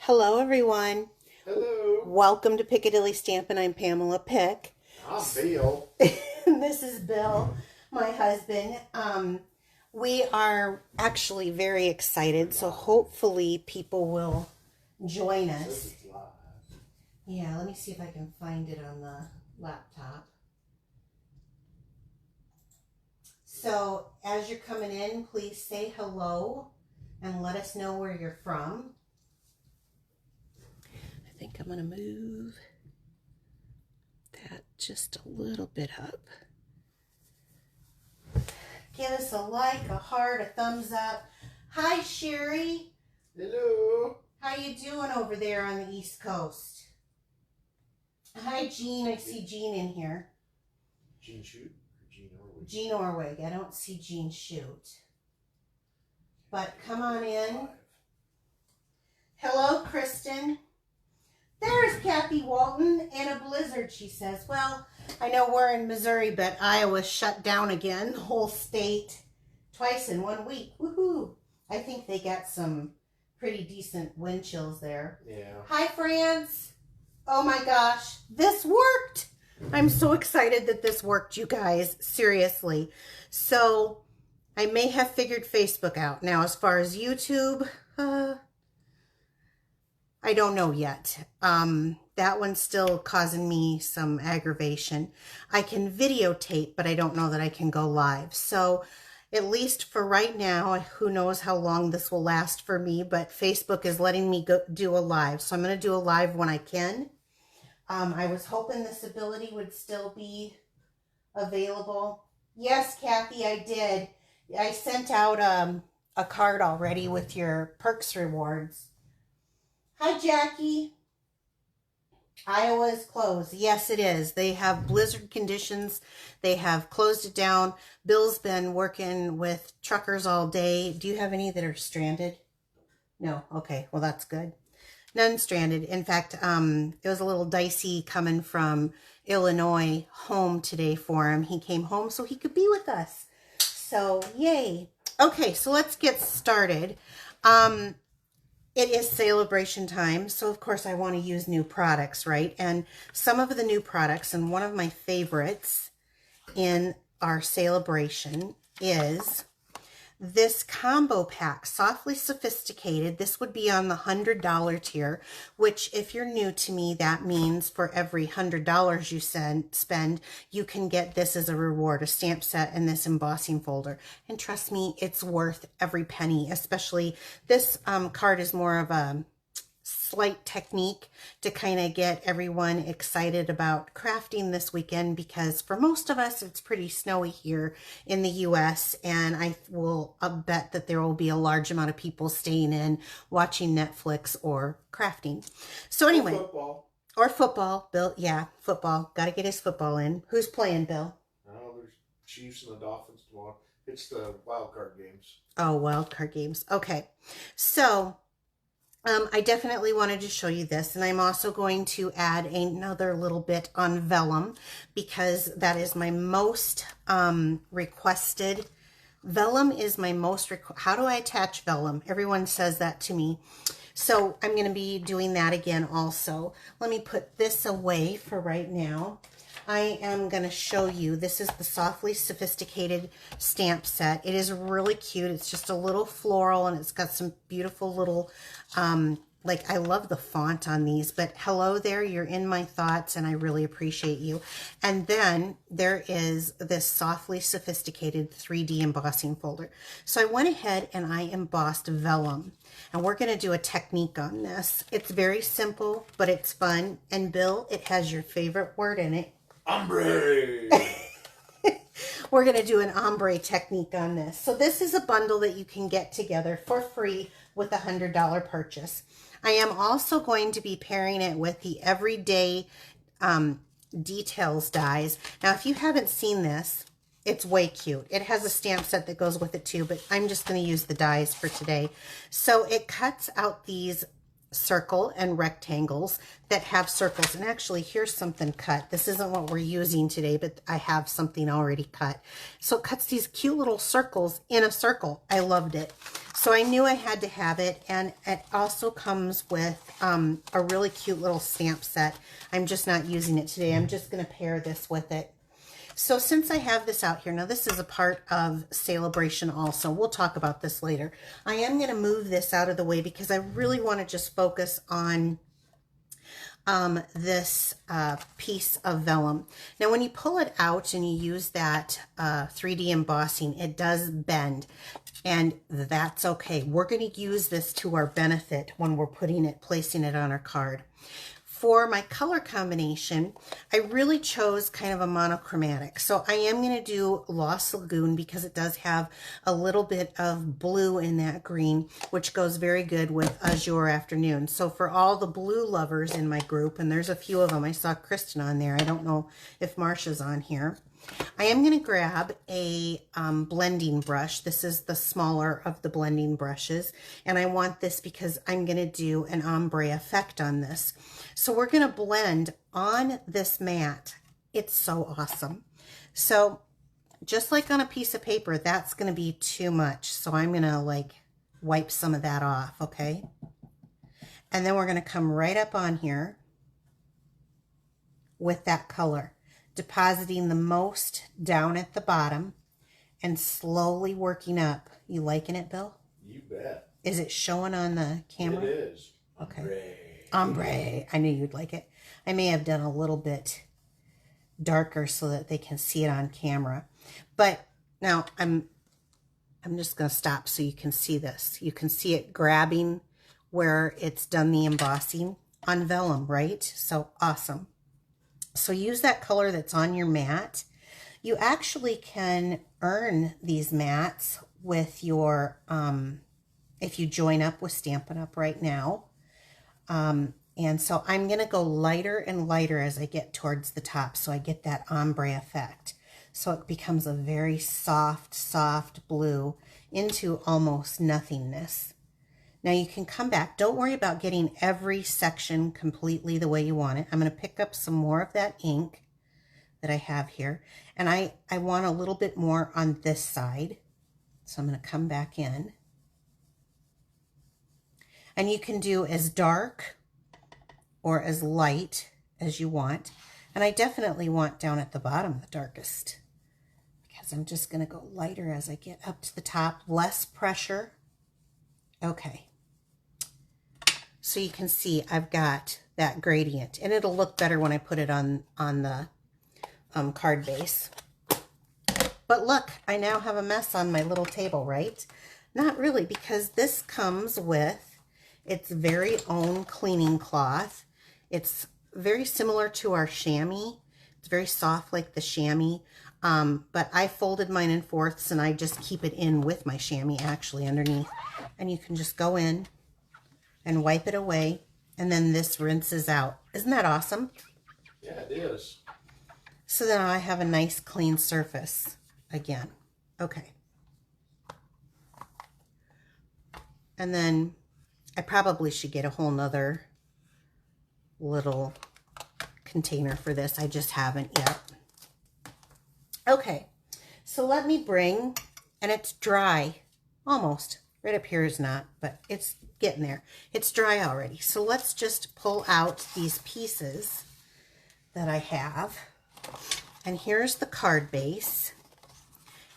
Hello, everyone. Hello. Welcome to Piccadilly Stampin'. I'm Pamela Pick. I'm Bill. This is Bill, my husband. We are actually very excited, so hopefully people will join This us. is live. Yeah, let me see if I can find it on the laptop. So as you're coming in, please say hello and let us know where you're from. I think I'm going to move that just a little bit up. Give us a like, a heart, a thumbs up. Hi, Sherry. Hello. How you doing over there on the East Coast? Hi, Jean. I see Jean in here. Jean Shoot or Jean Orwig? Jean Orwig. I don't see Jean Shoot. But come on in. Hello, Kristen. There's Kathy Walton in a blizzard, she says. Well, I know we're in Missouri, but Iowa's shut down again, the whole state, twice in 1 week. Woohoo! I think they got some pretty decent wind chills there. Yeah. Hi, France. Oh my gosh, this worked. I'm so excited that this worked, you guys. Seriously. So I may have figured Facebook out. Now, as far as YouTube, I don't know yet. That one's still causing me some aggravation. I can videotape, but I don't know that I can go live. So at least for right now, who knows how long this will last for me, but Facebook is letting me do a live. So I'm going to do a live when I can. I was hoping this ability would still be available. Yes, Kathy, I did. I sent out a card already with your perks rewards. Hi, Jackie. Iowa is closed. Yes, it is. They have blizzard conditions. They have closed it down. Bill's been working with truckers all day. Do you have any that are stranded? No. Okay. Well, that's good. None stranded. In fact, it was a little dicey coming from Illinois home today for him. He came home so he could be with us. So, yay. Okay, so let's get started. It is celebration time, so of course I want to use new products, right? And some of the new products, and one of my favorites in our celebration is this combo pack, Softly Sophisticated. This would be on the $100 tier, which if you're new to me, that means for every $100 you spend, you can get this as a reward, a stamp set and this embossing folder. And trust me, it's worth every penny, especially this card is more of a slight technique to kind of get everyone excited about crafting this weekend, because for most of us it's pretty snowy here in the US, and I will bet that there will be a large amount of people staying in watching Netflix or crafting. So anyway, or football. Bill, yeah, football, got to get his football in. Who's playing, Bill? Oh, there's Chiefs and the Dolphins tomorrow. It's the wild card games. Oh, wild card games. Okay, so I definitely wanted to show you this, and I'm also going to add another little bit on Vellum, because that is my most requested. Vellum is my most how do I attach Vellum? Everyone says that to me. So I'm going to be doing that again also. Let me put this away for right now. I am going to show you, this is the Softly Sophisticated stamp set. It is really cute. It's just a little floral, and it's got some beautiful little, like, I love the font on these, but hello there, you're in my thoughts, and I really appreciate you. And then there is this Softly Sophisticated 3D embossing folder. So I went ahead and I embossed Vellum, and we're going to do a technique on this. It's very simple, but it's fun. And Bill, it has your favorite word in it. Ombre! We're going to do an ombre technique on this. So this is a bundle that you can get together for free with a $100 purchase. I am also going to be pairing it with the Everyday Details dies. Now, if you haven't seen this, it's way cute. It has a stamp set that goes with it too, but I'm just going to use the dies for today. So it cuts out these circle and rectangles that have circles. And actually, here's something cut. This isn't what we're using today, but I have something already cut. So it cuts these cute little circles in a circle. I loved it. So I knew I had to have it. And it also comes with a really cute little stamp set. I'm just not using it today. I'm just going to pair this with it. So since I have this out here, now this is a part of Celebration also. We'll talk about this later. I am going to move this out of the way because I really want to just focus on this piece of vellum. Now when you pull it out and you use that 3D embossing, it does bend. And that's okay. We're going to use this to our benefit when we're placing it on our card. For my color combination, I really chose kind of a monochromatic. So I am going to do Lost Lagoon because it does have a little bit of blue in that green, which goes very good with Azure Afternoon. So for all the blue lovers in my group, and there's a few of them, I saw Kristen on there. I don't know if Marsha's on here. I am going to grab a blending brush. This is the smaller of the blending brushes. And I want this because I'm going to do an ombre effect on this. So we're going to blend on this mat. It's so awesome. So just like on a piece of paper, that's going to be too much. So I'm going to like wipe some of that off, okay? And then we're going to come right up on here with that color, depositing the most down at the bottom and slowly working up. You liking it, Bill? You bet. Is it showing on the camera? It is. Okay. Ombre. I knew you'd like it. I may have done a little bit darker so that they can see it on camera. But now I'm just going to stop so you can see this. You can see it grabbing where it's done the embossing on vellum, right? So awesome. So use that color that's on your mat. You actually can earn these mats with your, if you join up with Stampin' Up! Right now. And so I'm going to go lighter and lighter as I get towards the top so I get that ombre effect. So it becomes a very soft, soft blue into almost nothingness. Now you can come back. Don't worry about getting every section completely the way you want it. I'm going to pick up some more of that ink that I have here. And I want a little bit more on this side. So I'm going to come back in. And you can do as dark or as light as you want. And I definitely want down at the bottom the darkest, because I'm just going to go lighter as I get up to the top. Less pressure. Okay. So you can see I've got that gradient, and it'll look better when I put it on the card base. But look, I now have a mess on my little table, right? Not really, because this comes with its very own cleaning cloth. It's very similar to our chamois. It's very soft like the chamois. But I folded mine in fourths, and I just keep it in with my chamois actually underneath. And you can just go in and wipe it away, and then this rinses out. Isn't that awesome? Yeah, it is. So then I have a nice clean surface again. Okay. And then I probably should get a whole nother little container for this. I just haven't yet. Okay, so let me bring, and it's dry, almost. Right up here is not, but it's getting there. It's dry already. So let's just pull out these pieces that I have. And here's the card base.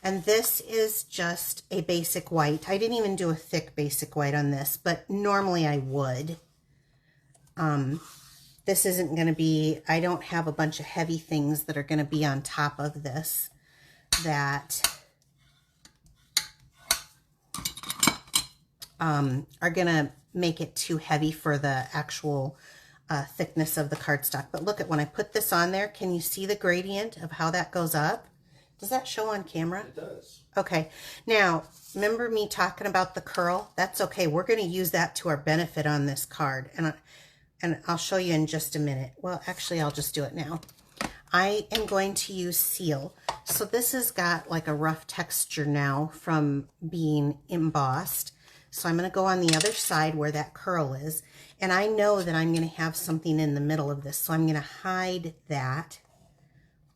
And this is just a basic white. I didn't even do a thick basic white on this, but normally I would. This isn't going to be, I don't have a bunch of heavy things that are going to be on top of this that are going to make it too heavy for the actual thickness of the cardstock. But look at when I put this on there, can you see the gradient of how that goes up? Does that show on camera? It does. Okay. Now, remember me talking about the curl? That's okay. We're going to use that to our benefit on this card. And I'll show you in just a minute. Well, actually, I'll just do it now. I am going to use Seal. So this has got like a rough texture now from being embossed. So I'm going to go on the other side where that curl is. And I know that I'm going to have something in the middle of this. So I'm going to hide that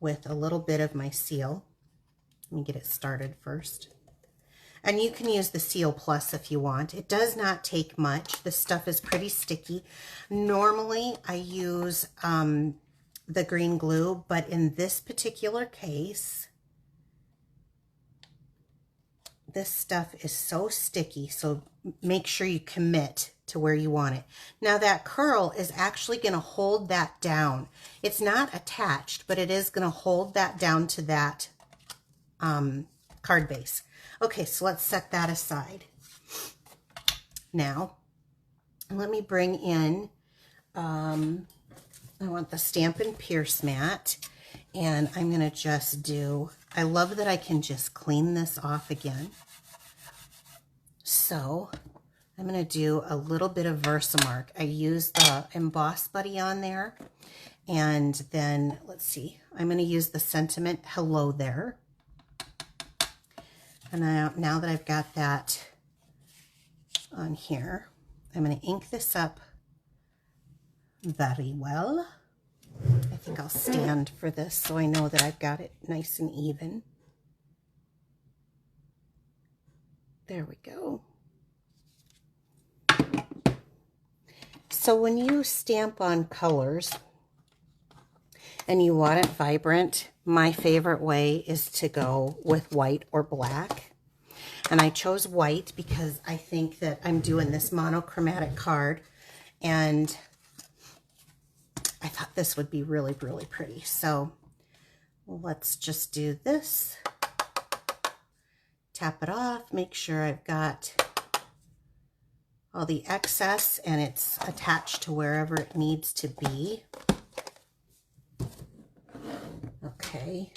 with a little bit of my seal. Let me get it started first. And you can use the Seal Plus if you want. It does not take much. This stuff is pretty sticky. Normally, I use the green glue, but in this particular case, this stuff is so sticky, so make sure you commit to where you want it. Now, that curl is actually going to hold that down. It's not attached, but it is going to hold that down to that card base. Okay, so let's set that aside. Now, let me bring in, I want the Stampin' Pierce mat, and I'm going to just do, I love that I can just clean this off again. So, I'm going to do a little bit of Versamark. I used the Embossed Buddy on there, and then, let's see, I'm going to use the Sentiment Hello There. And now that I've got that on here, I'm going to ink this up very well. I think I'll stand for this so I know that I've got it nice and even. There we go. So when you stamp on colors and you want it vibrant, my favorite way is to go with white or black. And I chose white because I think that I'm doing this monochromatic card, and I thought this would be really, really pretty. So let's just do this. Tap it off, make sure I've got all the excess and it's attached to wherever it needs to be. Okay,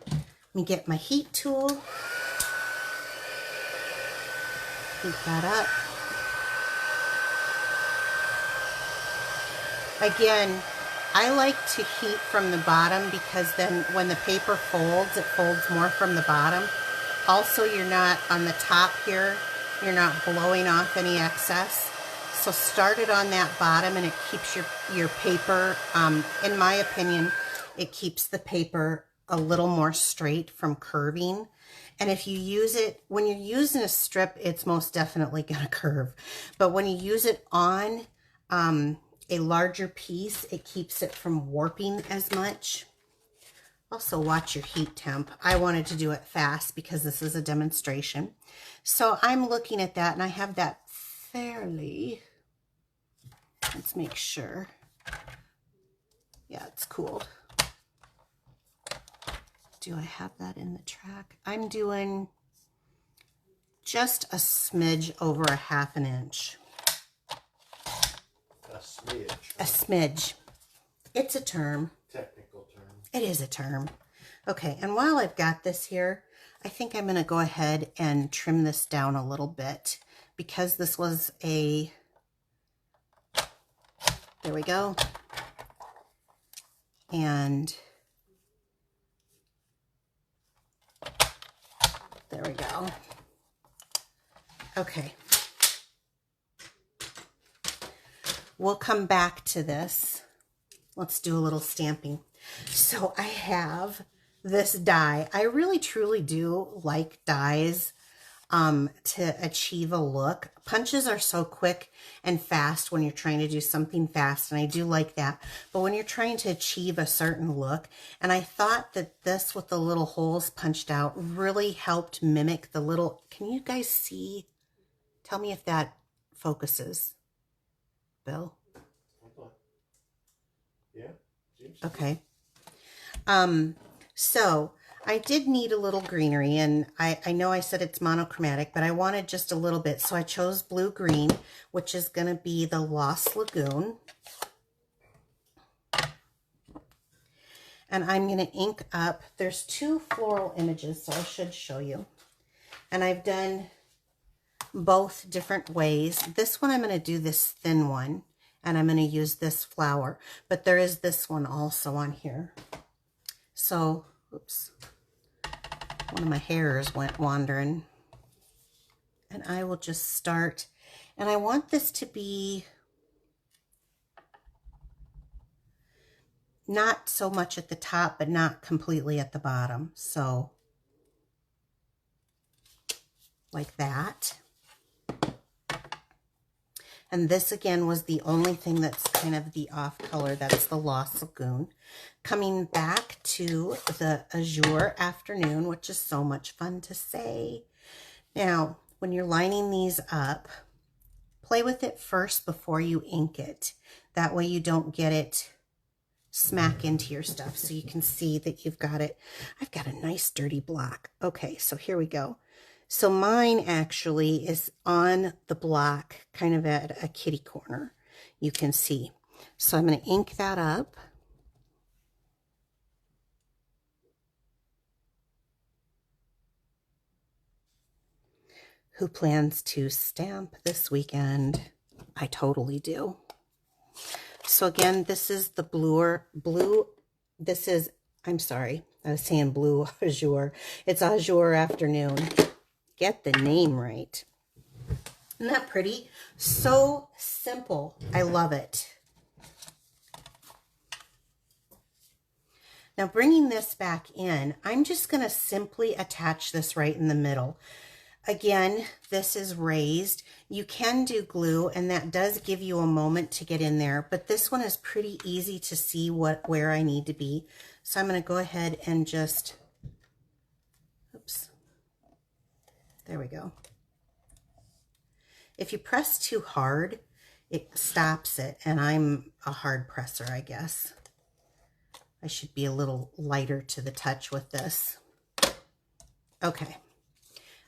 let me get my heat tool, heat that up. Again, I like to heat from the bottom because then when the paper folds, it folds more from the bottom. Also, you're not on the top here, you're not blowing off any excess. So start it on that bottom and it keeps your paper, in my opinion, it keeps the paper a little more straight from curving. And if you use it, when you're using a strip, it's most definitely going to curve. But when you use it on a larger piece, it keeps it from warping as much. Also, watch your heat temp. I wanted to do it fast because this is a demonstration. So I'm looking at that and I have that fairly, let's make sure. Yeah, it's cooled. Do I have that in the track? I'm doing just a smidge over a ½ inch. A smidge. A smidge. It's a term. Technical term. It is a term. Okay, and while I've got this here, I think I'm going to go ahead and trim this down a little bit because this was a, there we go. And there we go. Okay. We'll come back to this. Let's do a little stamping. So I have this die. I really truly do like dies to achieve a look. Punches are so quick and fast when you're trying to do something fast, and I do like that. But when you're trying to achieve a certain look, and I thought that this with the little holes punched out really helped mimic the little, can you guys see? Tell me if that focuses. Bill? Yeah. Okay. So I did need a little greenery, and I know I said it's monochromatic, but I wanted just a little bit. So I chose blue-green, which is going to be the Lost Lagoon. And I'm going to ink up, there's 2 floral images, so I should show you. And I've done both different ways. This one, I'm going to do this thin one, and I'm going to use this flower. But there is this one also on here. So, oops, one of my hairs went wandering. And I will just start, and I want this to be not so much at the top, but not completely at the bottom. So like that. And this again was the only thing that's kind of the off color. That's the Lost Lagoon. Coming back to the Azure Afternoon, which is so much fun to say. Now, when you're lining these up, play with it first before you ink it. That way you don't get it smack into your stuff, so you can see that you've got it. I've got a nice dirty block. Okay, so here we go. So mine actually is on the block, kind of at a kitty corner, you can see. So I'm going to ink that up. Who plans to stamp this weekend? I totally do. So again, this is the this is, I'm sorry, I was saying blue Azure. It's Azure Afternoon. Get the name right. Isn't that pretty? So simple. I love it. Now bringing this back in, I'm just going to simply attach this right in the middle. Again, this is raised. You can do glue, and that does give you a moment to get in there, but this one is pretty easy to see where I need to be. So I'm going to go ahead and just, oops, there we go. If you press too hard, it stops it, and I'm a hard presser, I guess. I should be a little lighter to the touch with this. Okay.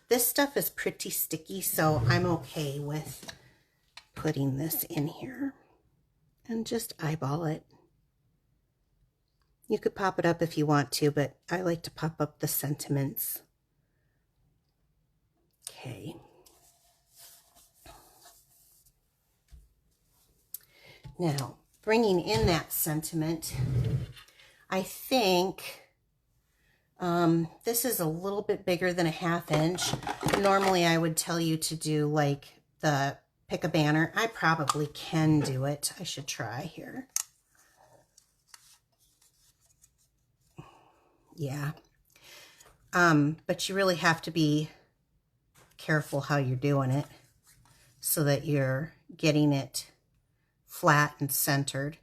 This stuff is pretty sticky, so I'm okay with putting this in here and just eyeball it. You could pop it up if you want to, but I like to pop up the sentiments. Okay. Now, bringing in that sentiment, I think this is a little bit bigger than a 1/2 inch. Normally I would tell you to do like the pick a banner. I probably can do it. I should try here. Yeah. But you really have to be careful how you're doing it so that you're getting it flat and centered.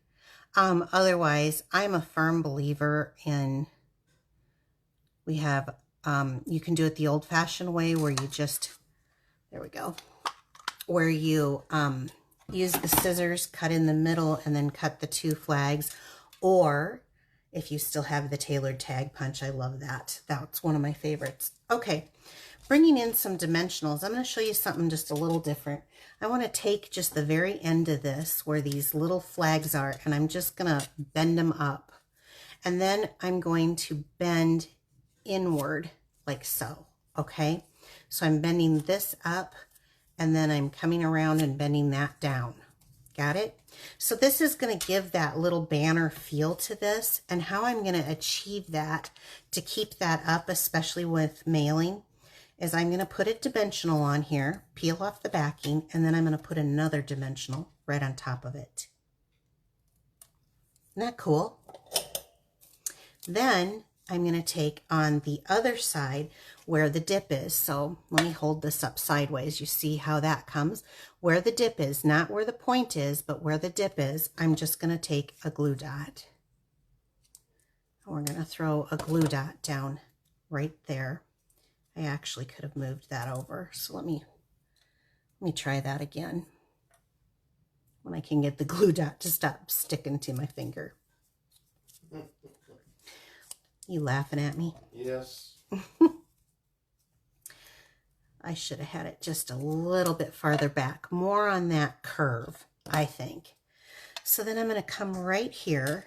Otherwise, I'm a firm believer in, we have, you can do it the old-fashioned way where you just, there we go, where you use the scissors, cut in the middle, and then cut the 2 flags. Or if you still have the tailored tag punch, I love that. That's one of my favorites. Okay, bringing in some dimensionals, I'm going to show you something just a little different. I want to take just the very end of this where these little flags are, and I'm just going to bend them up. And then I'm going to bend inward like so, okay? So I'm bending this up, and then I'm coming around and bending that down. Got it? So this is going to give that little banner feel to this, and how I'm going to achieve that to keep that up, especially with mailing, is I'm going to put a dimensional on here, peel off the backing, and then I'm going to put another dimensional right on top of it. Isn't that cool? Then I'm going to take on the other side where the dip is. So let me hold this up sideways. You see how that comes? Where the dip is, not where the point is, but where the dip is, I'm just going to take a glue dot. We're going to throw a glue dot down right there. I actually could have moved that over. So let me try that again when I can get the glue dot to stop sticking to my finger. You laughing at me? Yes. I should have had it just a little bit farther back, more on that curve, I think. So then I'm going to come right here,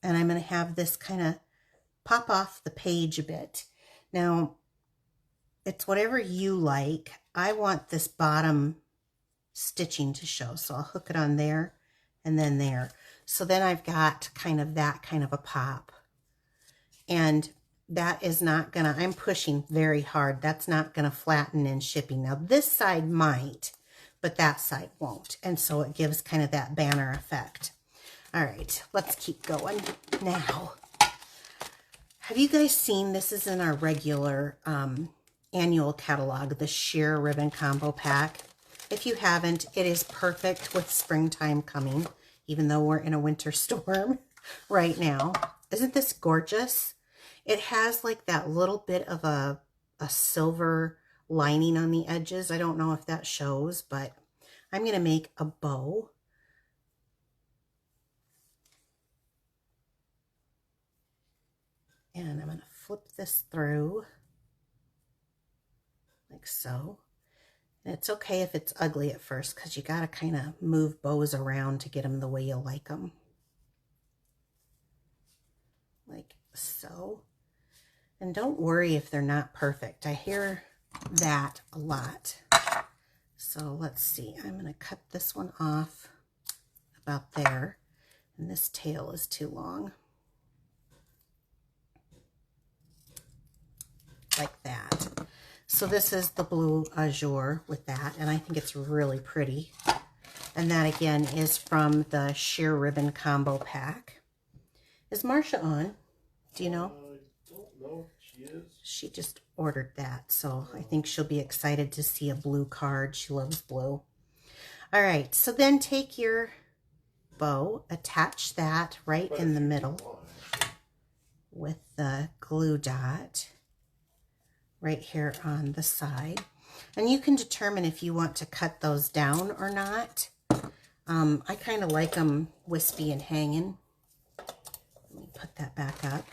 and I'm going to have this kind of pop off the page a bit. Now, it's whatever you like. I want this bottom stitching to show, so I'll hook it on there and then there. So then I've got kind of that kind of a pop. And that is not gonna, I'm pushing very hard. That's not gonna flatten in shipping. Now this side might, but that side won't. And so it gives kind of that banner effect. All right, let's keep going. Now, have you guys seen, this is in our regular annual catalog, the sheer ribbon combo pack. If you haven't, it is perfect with springtime coming, even though we're in a winter storm right now. Isn't this gorgeous? It has like that little bit of a silver lining on the edges. I don't know if that shows, but I'm going to make a bow. And I'm going to flip this through like so. And it's okay if it's ugly at first because you got to kind of move bows around to get them the way you like them. Like so. And don't worry if they're not perfect. I hear that a lot. So let's see. I'm going to cut this one off about there. And this tail is too long. Like that. So this is the blue azure with that, and I think it's really pretty. And that again is from the sheer ribbon combo pack. Is Marcia on? Do you know? I don't know if she is. She just ordered that, so I think she'll be excited to see a blue card. She loves blue. All right, so then take your bow, attach that right in the middle with the glue dot right here on the side. And you can determine if you want to cut those down or not. I kind of like them wispy and hanging. Let me put that back up.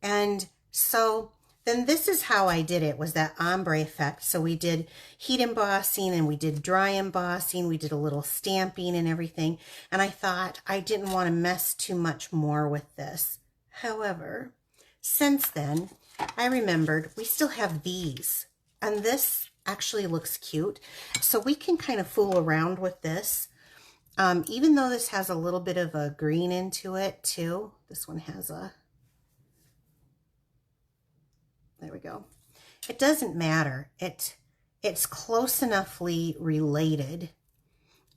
And so then this is how I did it, was that ombre effect. So we did heat embossing and we did dry embossing. We did a little stamping and everything. And I thought I didn't want to mess too much more with this. However, since then, I remembered we still have these. And this actually looks cute. So we can kind of fool around with this. Even though this has a little bit of a green into it too. This one has a... There we go. It doesn't matter. It's close enoughly related.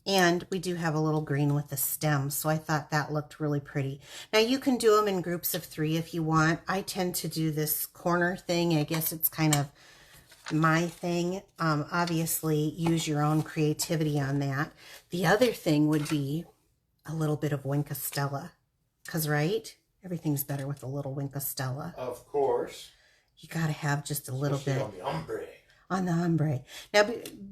And we do have a little green with the stem, so I thought that looked really pretty. Now you can do them in groups of 3 if you want. I tend to do this corner thing. I guess it's kind of my thing. Obviously, use your own creativity on that. The other thing would be a little bit of Winkostella. Because, right? Everything's better with a little Winkostella. Of course. You got to have just a little bit. On the ombre. On the ombre. Now,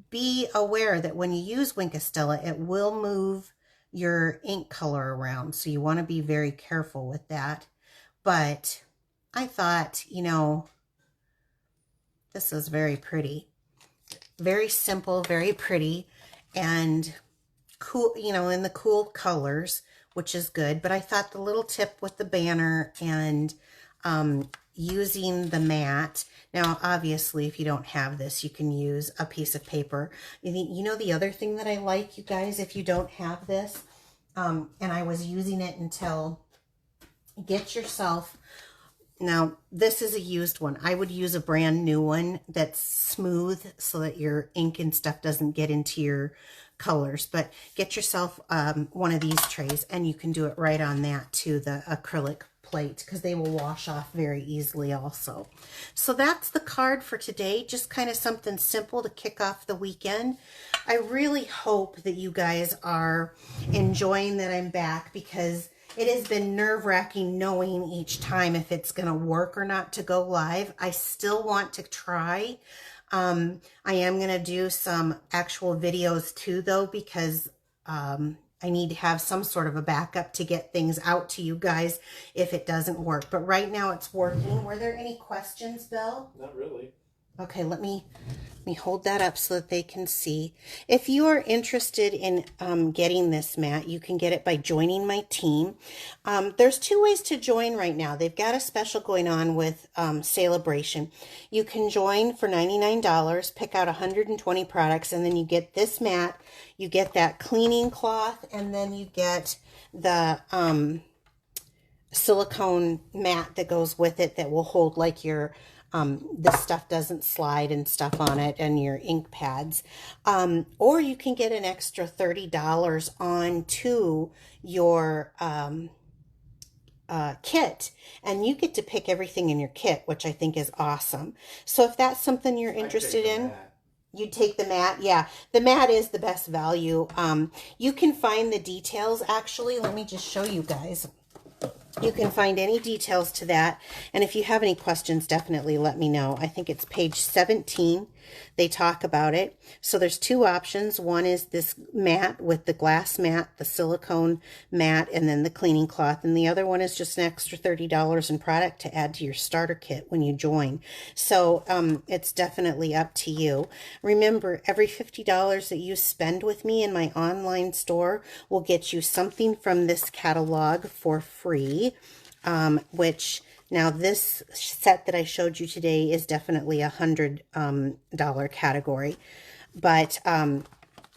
be aware that when you use Winkostella, it will move your ink color around. So you want to be very careful with that. But I thought, you know, this is very pretty. Very simple, very pretty, and cool, you know, in the cool colors, which is good. But I thought the little tip with the banner and using the mat. Now, obviously, if you don't have this, you can use a piece of paper. You know, the other thing that I like, you guys, if you don't have this, and I was using it until, get yourself, now, this is a used one. I would use a brand new one that's smooth so that your ink and stuff doesn't get into your colors. But get yourself one of these trays, and you can do it right on that too, the acrylic plate, because they will wash off very easily also. So that's the card for today. Just kind of something simple to kick off the weekend. I really hope that you guys are enjoying that I'm back, because it has been nerve-wracking knowing each time if it's going to work or not to go live. I still want to try. I am going to do some actual videos too, though, because I need to have some sort of a backup to get things out to you guys if it doesn't work. But right now it's working. Were there any questions, Bill? Not really. Okay, let me hold that up so that they can see. If you are interested in getting this mat, you can get it by joining my team. There's 2 ways to join right now. They've got a special going on with Celebration. You can join for $99, pick out 120 products, and then you get this mat, you get that cleaning cloth, and then you get the silicone mat that goes with it that will hold like your the stuff doesn't slide and stuff on it, and your ink pads. Or you can get an extra $30 onto your kit, and you get to pick everything in your kit, which I think is awesome. So if that's something you're interested in, you take the mat. Yeah, the mat is the best value. You can find the details, actually. Let me just show you guys. You can find any details to that. And if you have any questions, definitely let me know. I think it's page 17. They talk about it. So there's two options. One is this mat with the glass mat, the silicone mat, and then the cleaning cloth. And the other one is just an extra $30 in product to add to your starter kit when you join. So it's definitely up to you. Remember, every $50 that you spend with me in my online store will get you something from this catalog for free, which... Now, this set that I showed you today is definitely a $100 category, but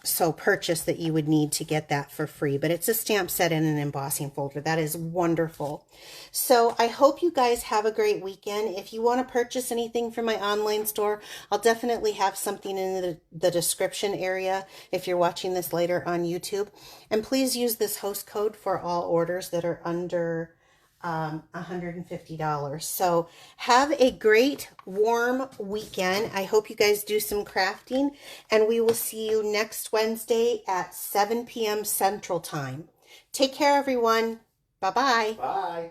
so purchase that you would need to get that for free. But it's a stamp set and an embossing folder. That is wonderful. So I hope you guys have a great weekend. If you want to purchase anything from my online store, I'll definitely have something in the description area if you're watching this later on YouTube. And please use this host code for all orders that are under $150. So have a great warm weekend. I hope you guys do some crafting, and we will see you next Wednesday at 7 p.m. Central Time. Take care, everyone. Bye-bye. Bye.